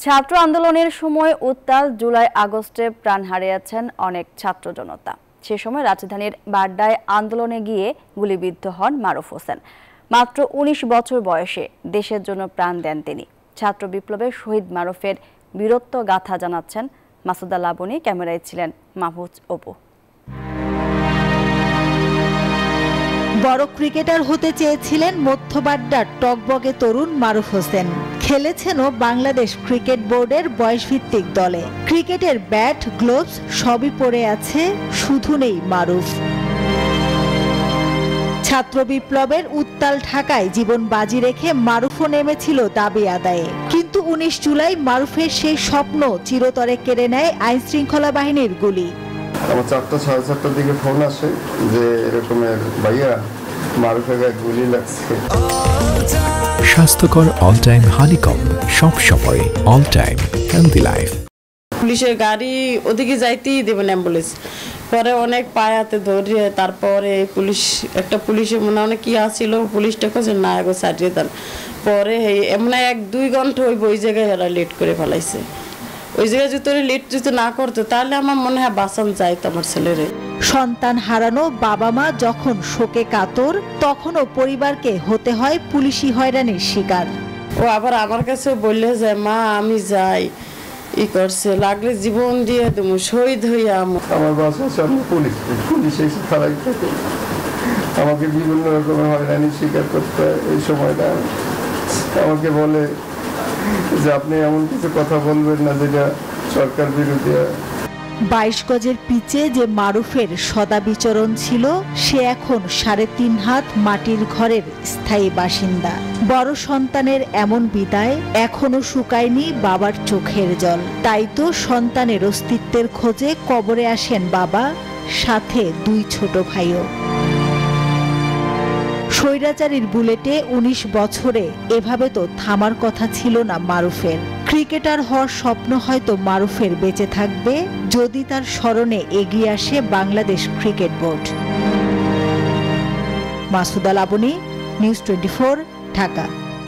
ছাত্র আন্দোলনের সময় উত্তাল জুলাই আগস্টে প্রাণ হারিয়েছেন অনেক ছাত্র জনতা। সে সময় রাজধানীর বাড্ডায় আন্দোলনে গিয়ে গুলিবিদ্ধ হন মারুফ হোসেন। মাত্র ১৯ বছর বয়সে দেশের জন্য প্রাণ দেন তিনি। ছাত্র বিপ্লবের শহীদ মারুফের বীরত্ব গাথা জানাচ্ছেন মাসুদা লাবণী। ক্যামেরায় ছিলেন মাহফুজ অপু। বড় ক্রিকেটার হতে চেয়েছিলেন মধ্য বাড্ডার টগবগে তরুণ মারুফ হোসেন। খেলেছেনও বাংলাদেশ ক্রিকেট বোর্ডের বয়সভিত্তিক দলে। ক্রিকেটের ব্যাট, গ্লোভস সবই পড়ে আছে, শুধু নেই মারুফ। ছাত্র বিপ্লবের উত্তাল ঢাকায় জীবন বাজি রেখে মারুফও নেমেছিল দাবি আদায়ে। কিন্তু ১৯ জুলাই মারুফের সেই স্বপ্ন চিরতরে কেড়ে নেয় আইনশৃঙ্খলা বাহিনীর গুলি। আমার ৪টা সাড়ে ৪টার দিকে ফোন আসে যে এরকমের ভাইয়া মারুফের গায়ে গুলি লাগছে। স্বাস্থ্যকর অল টাইম হানিকম, সব সময় অল টাইম হেলদি লাইফ। পুলিশের গাড়ি ওদিকে যাইতেই দেবেন অ্যাম্বুলেন্স, পরে অনেক পায়াতে ধরিয়ে তারপরে একটা পুলিশে মনে হয় কি আসছিল, পুলিশটা কাছে না এগো সারিয়ে দেন। পরে এমন ১-২ ঘন্টা ওই জায়গায় এরা লেট করে ফেলাইছে। ওই জায়গায় যদি লেট যদি না করতো তাহলে আমার মনে হয় বাঁচান যাইতো আমার ছেলেরে। সন্তান হারানো বাবা মা যখন শোকে কাতর, তখনও পরিবারকে হতে হয় পুলিশি হয়রানির শিকার। ও আবার আমার কাছে বললে যে মা আমি যাই, ই করছে লাগলে জীবন দিয়ে তুমি শহীদ হইয়া। আমার বাসার সামনে পুলিশ এসে খারাপ থাকে, আমাকে বিভিন্ন রকমের হয়রানির শিকার করতে হয়। এই সময়টা আমাকে বলে যে আপনি এমন কিছু কথা বলবেন না যেটা সরকার বিরোধী। ২২ গজের পিচে যে মারুফের সদা বিচরণ ছিল, সে এখন ৩.৫ হাত মাটির ঘরের স্থায়ী বাসিন্দা। বড় সন্তানের এমন বিদায়, এখনো শুকায়নি বাবার চোখের জল। তাই তো সন্তানের অস্তিত্বের খোঁজে কবরে আসেন বাবা, সাথে ২ ছোট ভাইও। স্বৈরাচারীর বুলেটে ১৯ বছরে এভাবে তো থামার কথা ছিল না মারুফের। ক্রিকেটার হওয়ার স্বপ্ন হয়তো মারুফের বেঁচে থাকবে যদি তার স্মরণে এগিয়ে আসে Bangladesh cricket board. Masuda Labani, news 24, Dhaka.